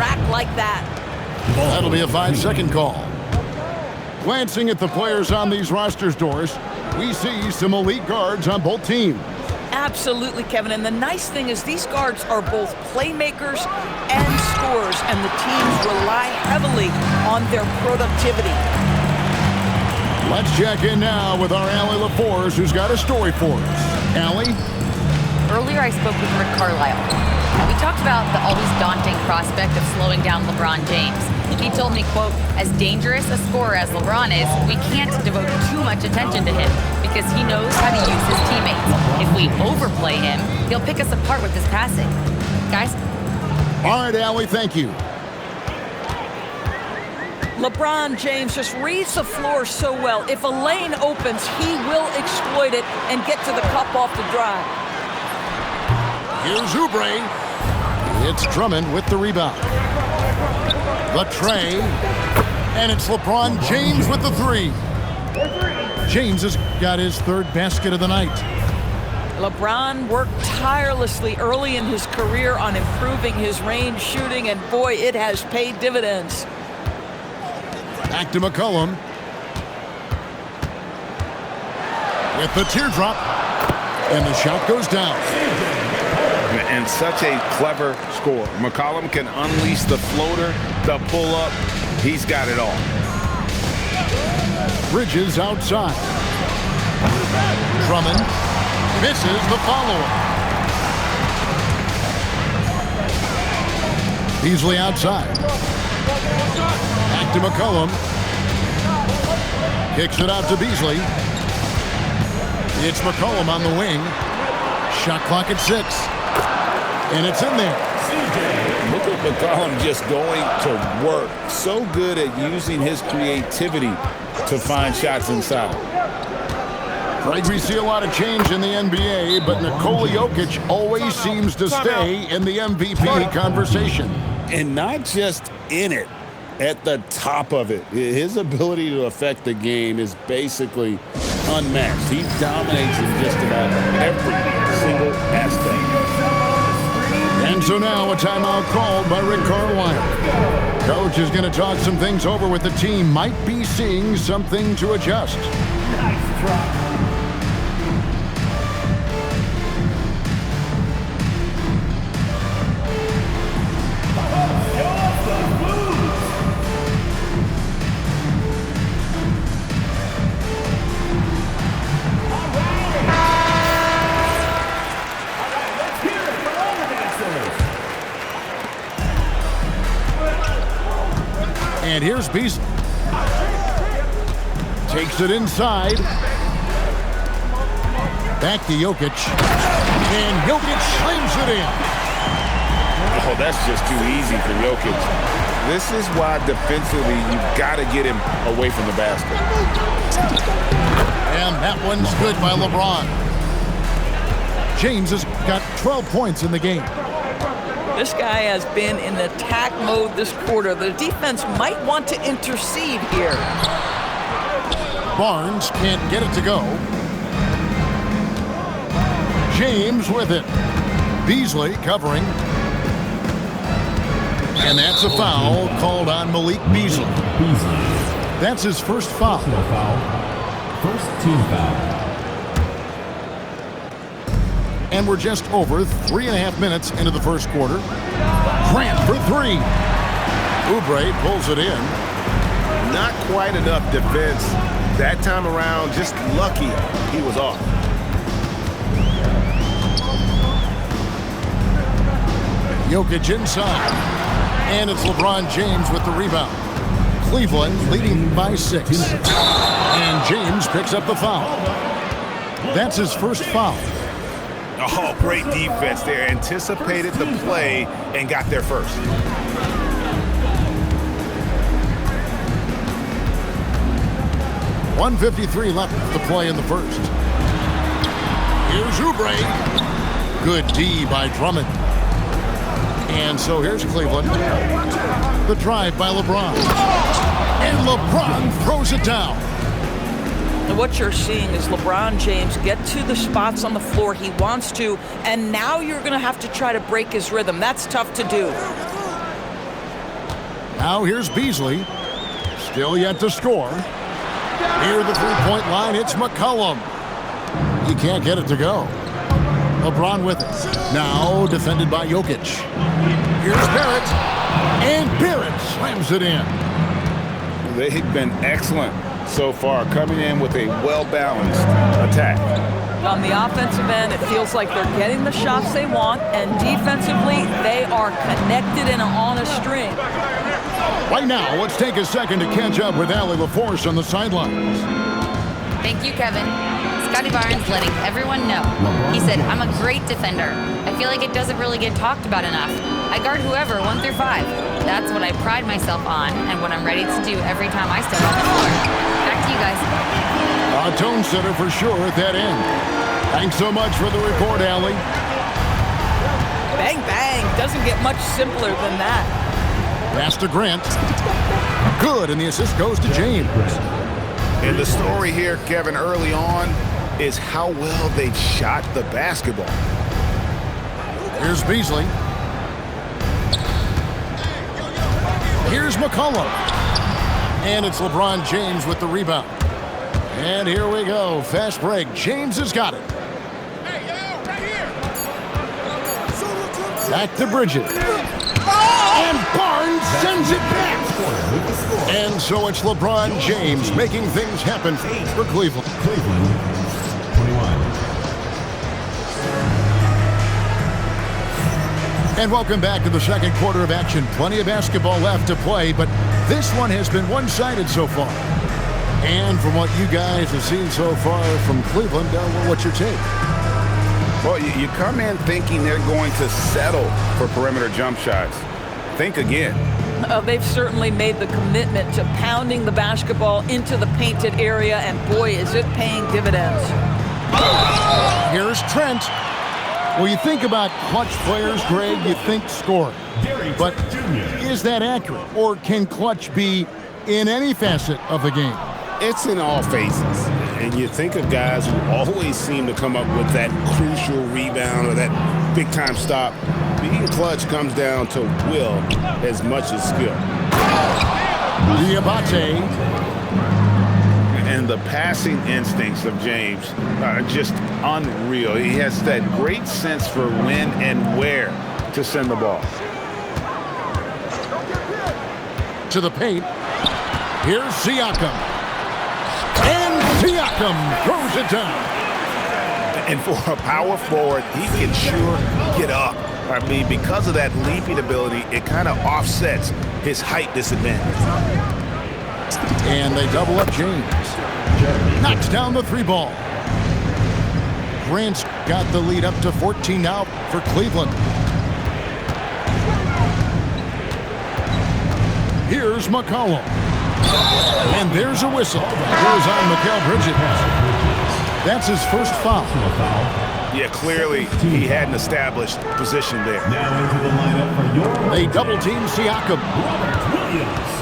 track like that. That'll be a 5-second call. Glancing at the players on these rosters, Doris, we see some elite guards on both teams. Absolutely, Kevin. And the nice thing is these guards are both playmakers and scorers, and the teams rely heavily on their productivity. Let's check in now with our Allie LaForce, who's got a story for us. Allie? Earlier, I spoke with Rick Carlisle, and we talked about the always daunting prospect of slowing down LeBron James. He told me, quote, as dangerous a scorer as LeBron is, we can't devote too much attention to him because he knows how to use his teammates. If we overplay him, he'll pick us apart with his passing. Guys? All right, Allie, thank you. LeBron James just reads the floor so well. If a lane opens, he will exploit it and get to the cup off the drive. Here's Oubre. It's Drummond with the rebound. The tray. And it's LeBron James with the three. James has got his third basket of the night. LeBron worked tirelessly early in his career on improving his range shooting, and boy, it has paid dividends. Back to McCollum. With the teardrop. And the shot goes down. And such a clever score. McCollum can unleash the floater, the pull-up. He's got it all. Bridges outside. Drummond misses the follow-up. Beasley outside. Back to McCollum. Kicks it out to Beasley. It's McCollum on the wing. Shot clock at 6. And it's in there. Look at McCollum just going to work. So good at using his creativity to find shots inside. Right, we see a lot of change in the NBA, but Nikola Jokic always seems to stay in the MVP conversation. And not just in it, at the top of it. His ability to affect the game is basically unmatched. He dominates in just about every single aspect. And so now a timeout called by Rick Carlisle. Coach is going to talk some things over with the team. Might be seeing something to adjust. Nice try. And here's Beasley. Takes it inside. Back to Jokic. And Jokic slams it in. Oh, that's just too easy for Jokic. This is why defensively you've got to get him away from the basket. And that one's good by LeBron. James has got 12 points in the game. This guy has been in attack mode this quarter. The defense might want to intercede here. Barnes can't get it to go. James with it. Beasley covering. And that's a foul called on Malik Beasley. That's his first foul. First team foul. And we're just over 3.5 minutes into the first quarter. Grant for three. Oubre pulls it in. Not quite enough defense. That time around, just lucky he was off. Jokic inside. And it's LeBron James with the rebound. Cleveland leading by 6. And James picks up the foul. That's his first foul. Oh, great defense there. Anticipated the play and got there first. .153 left to play in the first. Here's Oubre. Good D by Drummond. And so here's Cleveland. The drive by LeBron. And LeBron throws it down. And what you're seeing is LeBron James get to the spots on the floor he wants to, and now you're going to have to try to break his rhythm. That's tough to do. Now here's Beasley. Still yet to score. Near the three-point line, it's McCollum. He can't get it to go. LeBron with it. Now defended by Jokic. Here's Barrett. And Barrett slams it in. They've been excellent so far, coming in with a well-balanced attack. On the offensive end, it feels like they're getting the shots they want, and defensively, they are connected and on a string. Right now, let's take a second to catch up with Allie LaForce on the sidelines. Thank you, Kevin. Scotty Barnes letting everyone know. He said, I'm a great defender. I feel like it doesn't really get talked about enough. I guard whoever, 1 through 5. That's what I pride myself on and what I'm ready to do every time I step on the floor. Back to you guys. A tone setter for sure at that end. Thanks so much for the report, Allie. Bang, bang. Doesn't get much simpler than that. Pass to Grant. Good, and the assist goes to James. And the story here, Kevin, early on, is how well they shot the basketball. Here's Beasley. Here's McCollum. And it's LeBron James with the rebound. And here we go. Fast break. James has got it. Back to Bridges. And Barnes sends it back. And so it's LeBron James making things happen for Cleveland. Cleveland, 21. And welcome back to the second quarter of action. Plenty of basketball left to play, but this one has been one-sided so far. And from what you guys have seen so far from Cleveland, what's your take? Well, you come in thinking they're going to settle for perimeter jump shots. Think again. They've certainly made the commitment to pounding the basketball into the painted area, and boy, is it paying dividends. Here's Trent. When you think about clutch players, Greg, you think scoring. But is that accurate? Or can clutch be in any facet of the game? It's in all phases. And you think of guys who always seem to come up with that crucial rebound or that big-time stop. Being clutch comes down to will as much as skill. Diabate. And the passing instincts of James are just unreal. He has that great sense for when and where to send the ball. To the paint. Here's Siakam. And Siakam throws it down. And for a power forward, he can sure get up. I mean, because of that leaping ability, it kind of offsets his height disadvantage. And they double up James. Knocks down the three ball. Grant's got the lead up to 14 now for Cleveland. Here's McCollum. And there's a whistle. Goes on Mikal Bridges. That's his first foul. Yeah, clearly he had an established position there. Now into the lineup for your They double team Siakam. Robert Williams.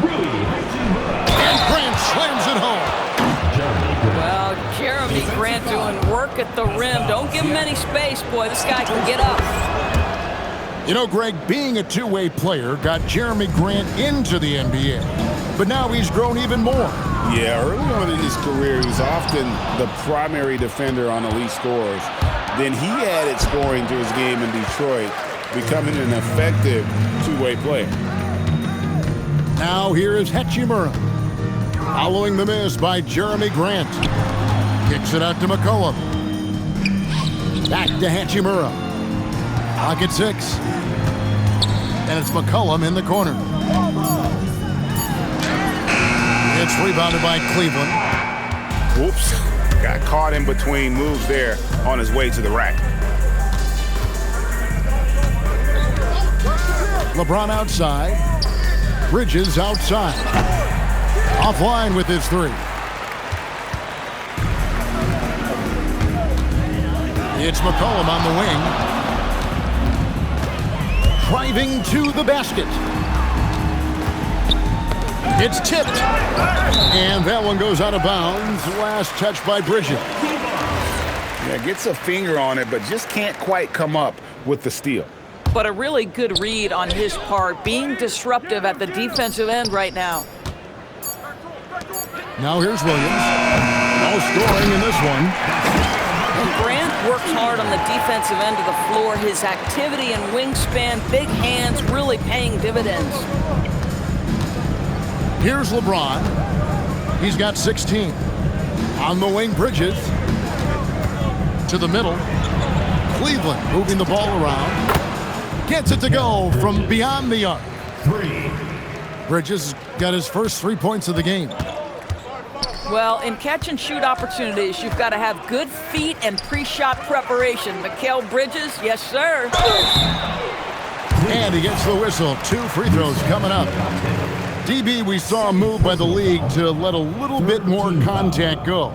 Rui Hachimura. And Grant slams it home. Well, Jeremy Grant doing work at the rim. Don't give him any space, boy. This guy can get up. You know, Greg, being a two-way player got Jeremy Grant into the NBA. But now he's grown even more. Yeah, early on in his career, he was often the primary defender on elite scorers. Then he added scoring to his game in Detroit, becoming an effective two-way player. Now here is Hachimura. Following the miss by Jeremy Grant. Kicks it out to McCollum. Back to Hachimura. Pocket 6. And it's McCollum in the corner. It's rebounded by Cleveland. Whoops. Got caught in between moves there on his way to the rack. LeBron outside. Bridges outside. Offline with his three. It's McCollum on the wing. Driving to the basket. It's tipped. And that one goes out of bounds. Last touch by Bridges. Yeah, gets a finger on it, but just can't quite come up with the steal. But a really good read on his part, being disruptive at the defensive end right now. Now here's Williams. No scoring in this one. Grant works hard on the defensive end of the floor. His activity and wingspan, big hands, really paying dividends. Here's LeBron. He's got 16. On the wing, Bridges. To the middle. Cleveland moving the ball around. Gets it to go from beyond the arc. 3. Bridges got his first 3 points of the game. Well, in catch-and-shoot opportunities, you've got to have good feet and pre-shot preparation. Mikal Bridges, yes, sir. And he gets the whistle. 2 free throws coming up. DB, we saw a move by the league to let a little bit more contact go.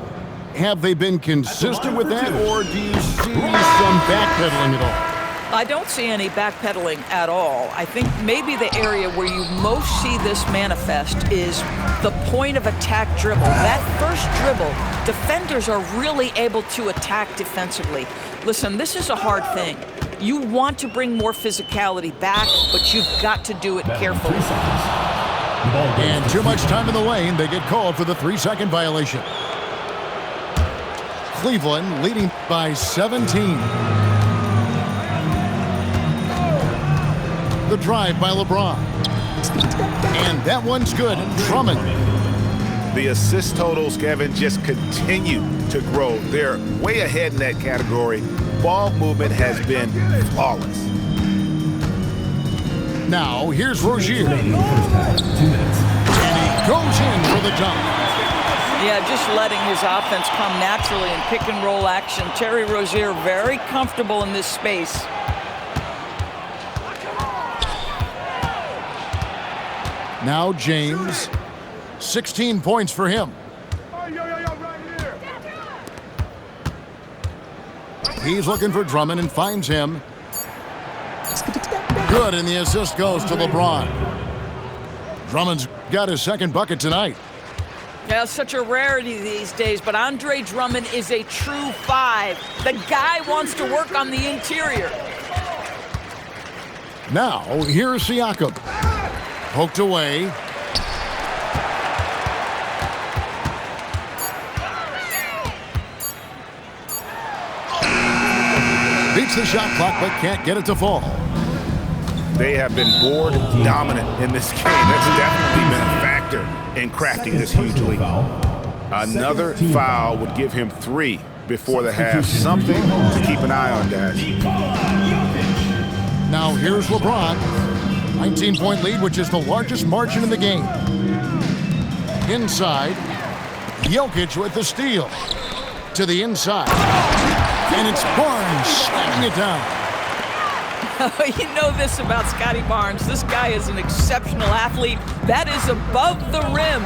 Have they been consistent with that, or do you see some backpedaling at all? I don't see any backpedaling at all. I think maybe the area where you most see this manifest is the point of attack dribble. That first dribble, defenders are really able to attack defensively. Listen, this is a hard thing. You want to bring more physicality back, but you've got to do it carefully. And too much time in the lane. They get called for the 3-second violation. Cleveland leading by 17. The drive by LeBron. And that one's good. Drummond. The assist totals, Kevin, just continue to grow. They're way ahead in that category. Ball movement has been flawless. Now, here's Rozier. And he goes in for the dunk. Yeah, just letting his offense come naturally in pick-and-roll action. Terry Rozier very comfortable in this space. Now James, 16 points for him. He's looking for Drummond and finds him. Good, and the assist goes to LeBron. Drummond's got his second bucket tonight. Yeah, such a rarity these days, but Andre Drummond is a true 5. The guy wants to work on the interior. Now, here's Siakam. Poked away. Beats the shot clock, but can't get it to fall. They have been board dominant in this game. That's definitely been a factor in crafting this huge lead. Another foul would give him 3 before the half. Something to keep an eye on, Dash. Now here's LeBron. 19-point lead, which is the largest margin in the game. Inside, Jokic with the steal. To the inside. And it's Barnes slamming it down. You know this about Scotty Barnes. This guy is an exceptional athlete. That is above the rim.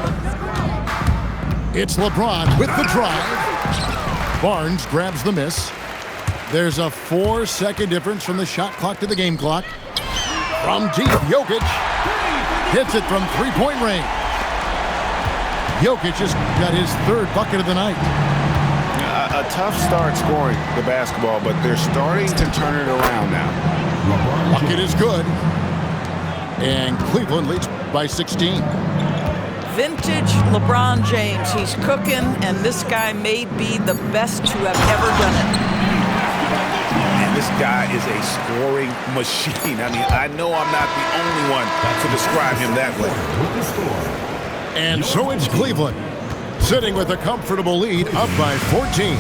It's LeBron with the drive. Barnes grabs the miss. There's a 4-second difference from the shot clock to the game clock. From deep, Jokic hits it from 3-point range. Jokic just got his 3rd bucket of the night. A tough start scoring the basketball, but they're starting to turn it around now. Bucket is good. And Cleveland leads by 16. Vintage LeBron James. He's cooking, and this guy may be the best to have ever done it. And this guy is a scoring machine. I mean, I know I'm not the only one to describe him that way. And so it's Cleveland, sitting with a comfortable lead, up by 14.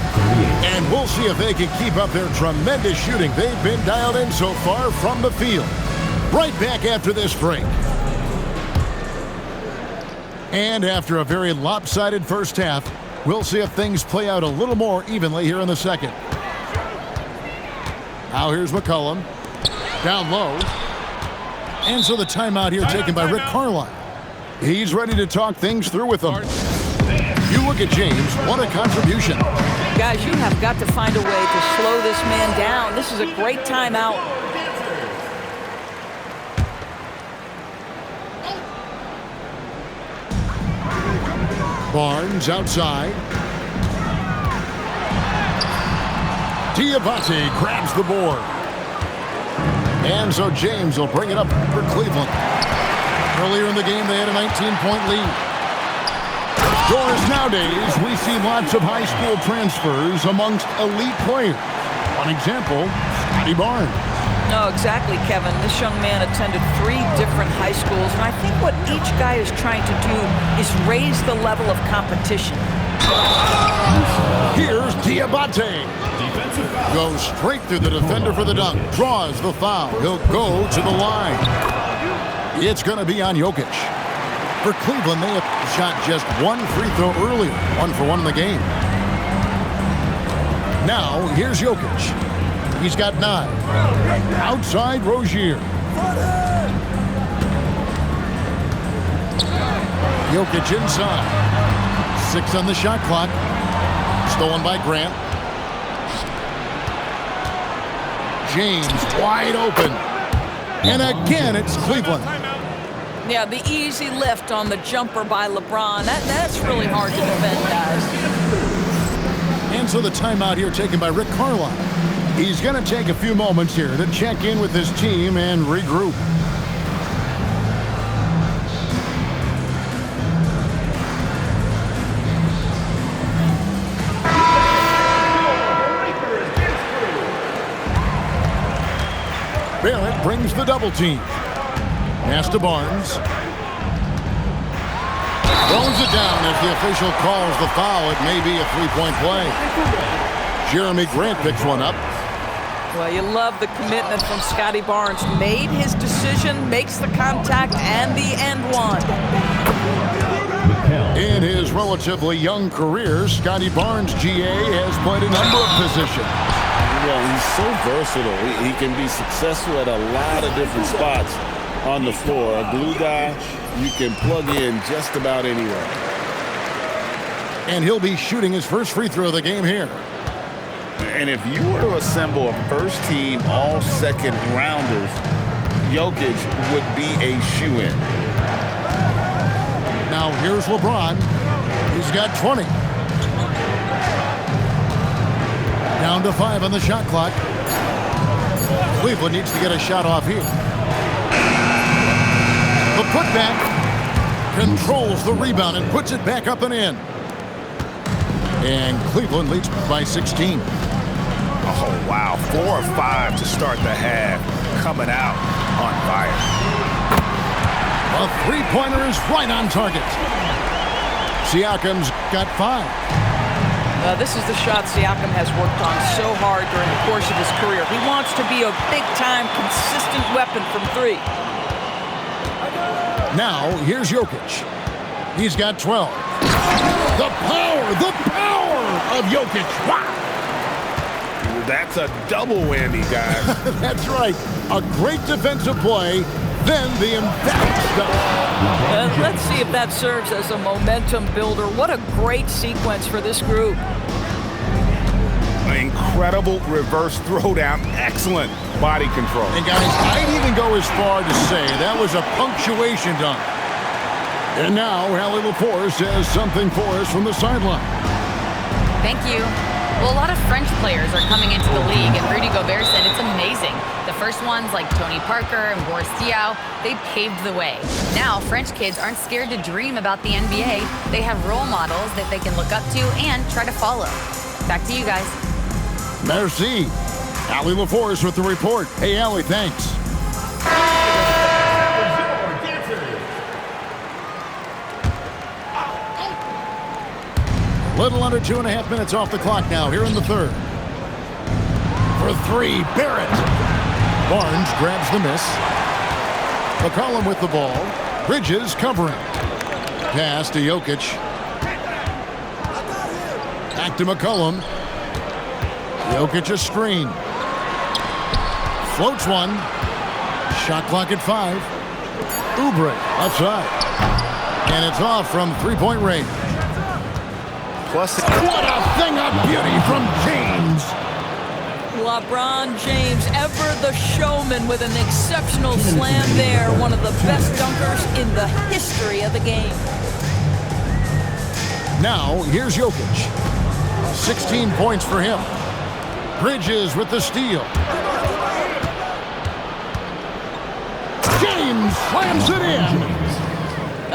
And we'll see if they can keep up their tremendous shooting they've been dialed in so far from the field. Right back after this break. And after a very lopsided first half, we'll see if things play out a little more evenly here in the second. Now here's McCollum. Down low. And so the timeout here taken by Rick Carlisle. He's ready to talk things through with them. You look at James, what a contribution. Guys, you have got to find a way to slow this man down. This is a great timeout. Barnes outside. Diabate grabs the board. And so James will bring it up for Cleveland. Earlier in the game, they had a 19-point lead. Doris, nowadays, we see lots of high school transfers amongst elite players. One example, Scotty Barnes. No, exactly, Kevin. This young man attended 3 different high schools, and I think what each guy is trying to do is raise the level of competition. Here's Diabate. Goes straight through the defender for the dunk. Draws the foul. He'll go to the line. It's going to be on Jokic. For Cleveland, they have shot just 1 free throw earlier. 1 for 1 in the game. Now, here's Jokic. He's got 9. Outside Rozier. Jokic inside. 6 on the shot clock. Stolen by Grant. James wide open. And again, it's Cleveland. Yeah, the easy lift on the jumper by LeBron. That's really hard to defend, guys. And so the timeout here taken by Rick Carlisle. He's going to take a few moments here to check in with his team and regroup. Barrett brings the double team. Pass to Barnes. Throws it down as the official calls the foul. It may be a 3-point play. Jeremy Grant picks one up. Well, you love the commitment from Scotty Barnes. Made his decision, makes the contact, and the end one. In his relatively young career, Scotty Barnes, GA, has played a number of positions. Well, he's so versatile. He can be successful at a lot of different spots on the floor. A glue guy you can plug in just about anywhere. And he'll be shooting his first free throw of the game here. And if you were to assemble a first-team all-second rounders, Jokic would be a shoo-in. Now here's LeBron. He's got 20. Down to 5 on the shot clock. Cleveland needs to get a shot off here. The putback controls the rebound and puts it back up and in. And Cleveland leads by 16. Oh, wow. 4 or 5 to start the half. Coming out on fire. A three-pointer is right on target. Siakam's got 5. This is the shot Siakam has worked on so hard during the course of his career. He wants to be a big-time, consistent weapon from 3. Now, here's Jokic. He's got 12. The power of Jokic. Wow! That's a double whammy, guys. That's right. A great defensive play, then the emphatic stuff. Let's see if that serves as a momentum builder. What a great sequence for this group. An incredible reverse throwdown. Excellent body control. And guys, I'd even go as far to say that was a punctuation dunk. And now, Allie LaForce says something for us from the sideline. Thank you. Well, a lot of French players are coming into the league, and Rudy Gobert said it's amazing. The first ones, like Tony Parker and Boris Diaw, they paved the way. Now, French kids aren't scared to dream about the NBA. They have role models that they can look up to and try to follow. Back to you guys. Merci. Allie LaForce with the report. Hey, Allie, thanks. Little under 2.5 minutes off the clock now here in the third. For 3, Barrett. Barnes grabs the miss. McCollum with the ball. Bridges covering. Pass to Jokic. Back to McCollum. Jokic a screen. Floats one. Shot clock at 5. Oubre outside. And it's off from 3-point range. Plus, What a thing of beauty from James. LeBron James, ever the showman with an exceptional slam there. One of the best dunkers in the history of the game. Now, here's Jokic. 16 points for him. Bridges with the steal. and slams it in.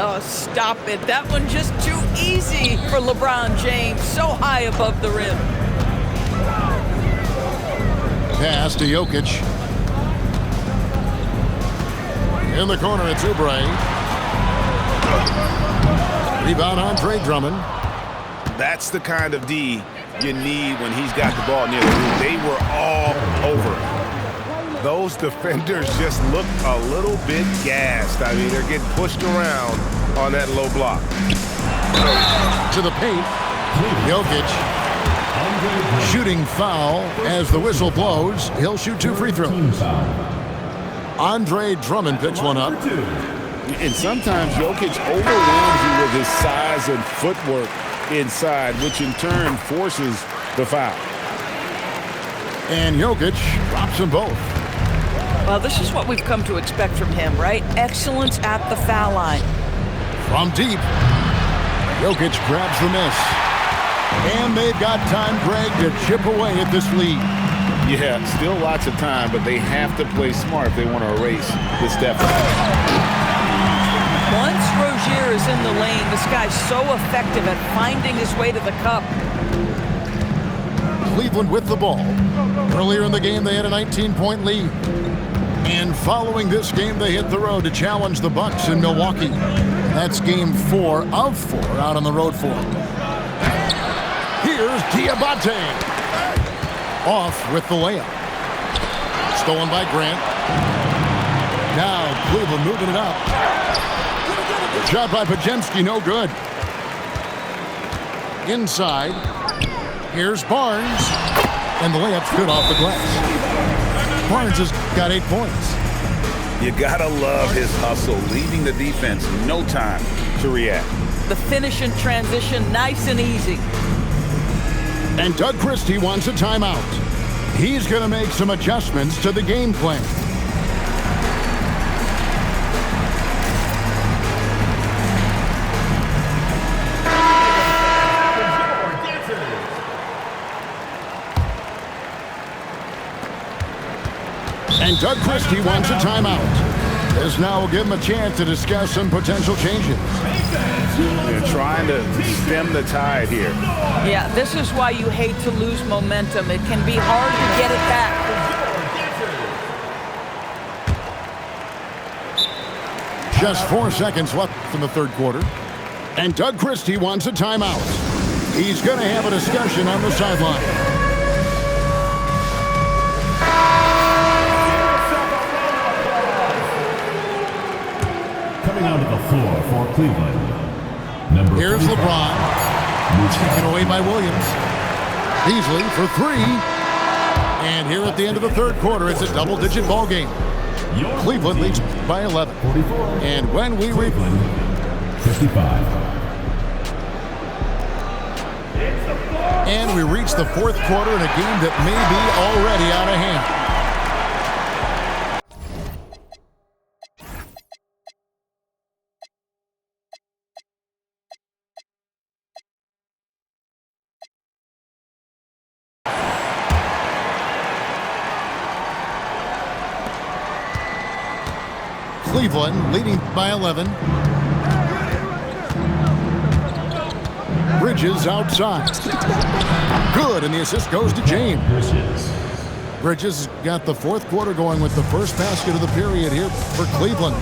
Oh, stop it. That one just too easy for LeBron James. So high above the rim. Pass to Jokic. In the corner, it's Oubre. Rebound, Andre Drummond. That's the kind of D you need when he's got the ball near the rim. They were all over it. Those defenders just look a little bit gassed. I mean, they're getting pushed around on that low block. To the paint. Jokic. Shooting foul as the whistle blows. He'll shoot 2 free throws. Andre Drummond picks one up. And sometimes Jokic overwhelms you with his size and footwork inside, which in turn forces the foul. And Jokic drops them both. Well, this is what we've come to expect from him, right? Excellence at the foul line. From deep, Jokic grabs the miss. And they've got time, Greg, to chip away at this lead. Yeah, still lots of time, but they have to play smart if they want to erase this deficit. Once Rozier is in the lane, this guy's so effective at finding his way to the cup. Cleveland with the ball. Earlier in the game, they had a 19-point lead. And following this game, they hit the road to challenge the Bucks in Milwaukee. That's game 4 of 4 out on the road for them. Here's Diabate. Off with the layup. Stolen by Grant. Now Cleveland moving it up. Shot by Podziemski, no good. Inside. Here's Barnes. And the layup's good off the glass. Barnes has got 8 points. You gotta love his hustle, leaving the defense no time to react. The finish in transition, nice and easy. And Doug Christie wants a timeout. He's going to make some adjustments to the game plan. And Doug Christie wants a timeout. This now will give him a chance to discuss some potential changes. They're trying to stem the tide here. Yeah, this is why you hate to lose momentum. It can be hard to get it back. Just 4 seconds left in the third quarter. And Doug Christie wants a timeout. He's going to have a discussion on the sideline. Coming out of the floor for Cleveland. Here's LeBron. Taken away by Williams. Beasley for 3. And here at the end of the third quarter, it's a double-digit ball game. Cleveland leads by 11. And when we 55. And we reach the fourth quarter in a game that may be already out of hand. Cleveland leading by 11. Bridges outside. Good, and the assist goes to James. Bridges got the fourth quarter going with the first basket of the period here for Cleveland.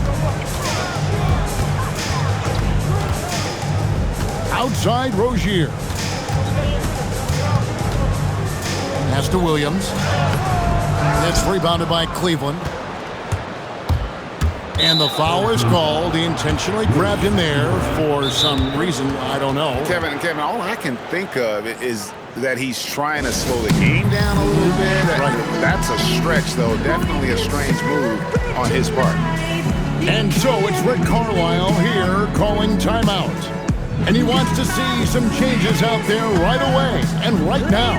Outside Rozier. Pass to Williams. It's rebounded by Cleveland. And the foul is called. He intentionally grabbed him there for some reason. I don't know. Kevin, all I can think of is that he's trying to slow the game down a little bit. That's a stretch, though. Definitely a strange move on his part. And so it's Rick Carlisle here calling timeout. And he wants to see some changes out there right away and right now.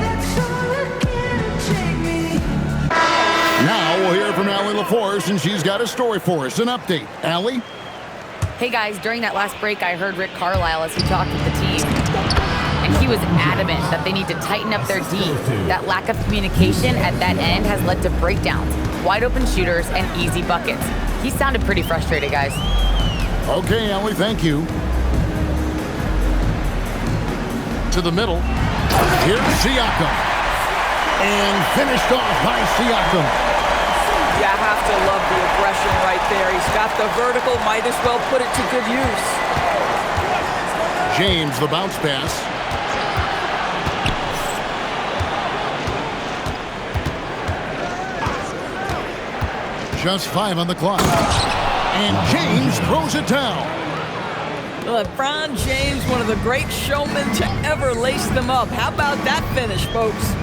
Now we'll hear from Allie LaForce, and she's got a story for us. An update. Allie? Hey guys, during that last break, I heard Rick Carlisle as he talked with the team. And he was adamant that they need to tighten up their D. That lack of communication at that end has led to breakdowns, wide open shooters, and easy buckets. He sounded pretty frustrated, guys. Okay, Ellie, thank you. To the middle. Here's Siakam. And finished off by Siakam. You have to love the aggression right there. He's got the vertical, might as well put it to good use. James, the bounce pass. Just 5 on the clock. And James throws it down. LeBron James, one of the great showmen to ever lace them up. How about that finish, folks?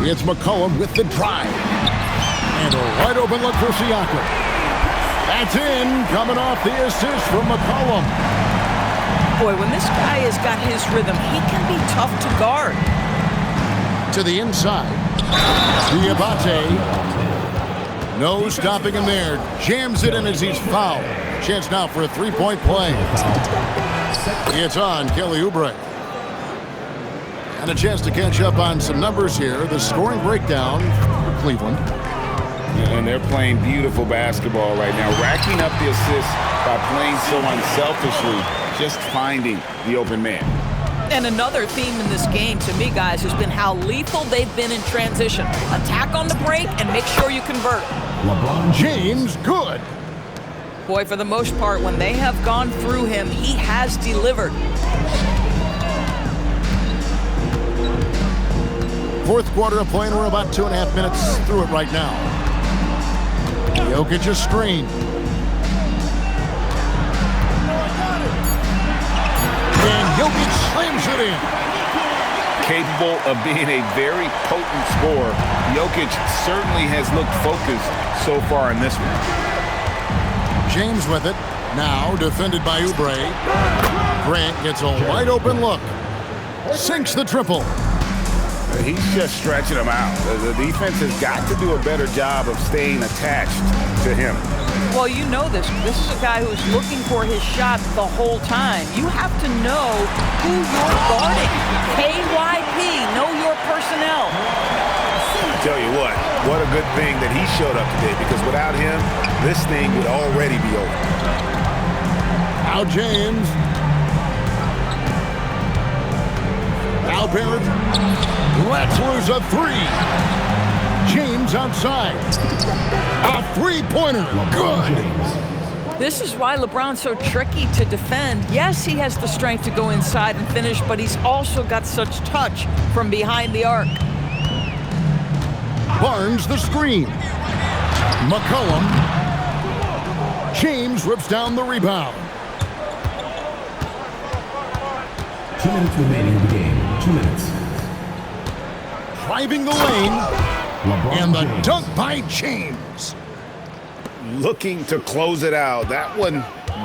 It's McCollum with the drive. And a wide open look for Siakam. That's in, coming off the assist from McCollum. Boy, when this guy has got his rhythm, he can be tough to guard. To the inside. Diabate. No stopping him there. Jams it in as he's fouled. Chance now for a three-point play. It's on Kelly Oubre. And a chance to catch up on some numbers here. The scoring breakdown for Cleveland. And they're playing beautiful basketball right now, racking up the assists by playing so unselfishly, just finding the open man. And another theme in this game, to me, guys, has been how lethal they've been in transition. Attack on the break and make sure you convert. LeBron James, good. Boy, for the most part, when they have gone through him, he has delivered. Fourth quarter of play, and we're about 2.5 minutes through it right now. Jokic's screen. And Jokic slams it in. Capable of being a very potent scorer, Jokic certainly has looked focused so far in this one. James with it. Now defended by Oubre. Grant gets a wide open look. Sinks the triple. He's just stretching him out. The defense has got to do a better job of staying attached to him. Well, you know this. This is a guy who's looking for his shot the whole time. You have to know who you're guarding. KYP, know your personnel. Tell you what a good thing that he showed up today, because without him, this thing would already be over. Now James. Now Barrett. Let's lose a three. James outside. A three-pointer. Good. This is why LeBron's so tricky to defend. Yes, he has the strength to go inside and finish, but he's also got such touch from behind the arc. Barnes the screen. McCollum. James rips down the rebound. 2 minutes remaining in the game. 2 minutes. Driving the lane. LeBron And the James. dunk by James. Looking to close it out. That one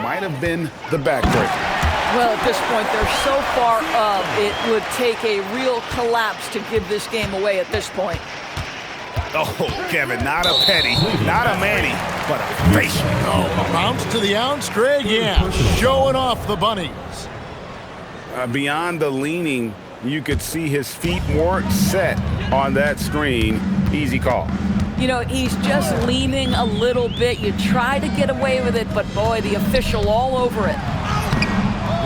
might have been the backbreaker. Well, at this point, they're so far up, it would take a real collapse to give this game away at this point. Oh, Kevin, not a penny, not a Manny, but a face. Oh, a bounce to the ounce, Greg. Yeah, showing off the bunnies. Beyond the leaning, you could see his feet weren't set on that screen. Easy call. You know, he's just leaning a little bit. You try to get away with it, but boy, the official all over it.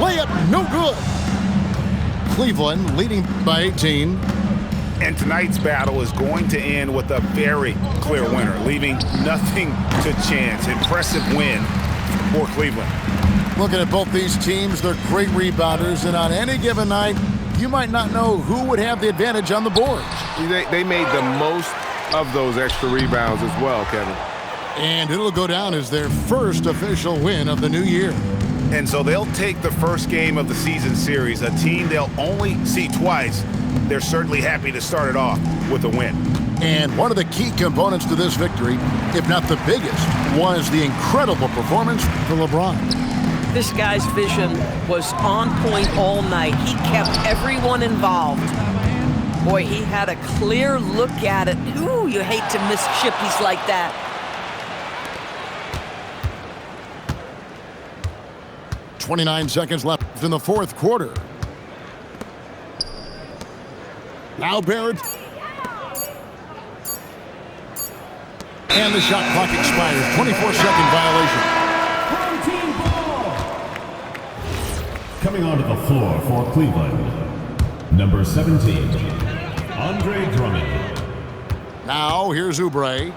Layup, no good. Cleveland leading by 18. And tonight's battle is going to end with a very clear winner, leaving nothing to chance. Impressive win for Cleveland. Looking at both these teams, they're great rebounders, and on any given night, you might not know who would have the advantage on the boards. They made the most of those extra rebounds as well, Kevin. And it'll go down as their first official win of the new year. And so they'll take the first game of the season series, a team they'll only see twice. They're certainly happy to start it off with a win. And one of the key components to this victory, if not the biggest, was the incredible performance for LeBron. This guy's vision was on point all night. He kept everyone involved. Boy, he had a clear look at it. Ooh, you hate to miss chippies like that. .29 seconds left in the fourth quarter. Now Barrett. And the shot clock expires. 24-second violation. Coming onto the floor for Cleveland, number 17, Andre Drummond. Now here's Oubre.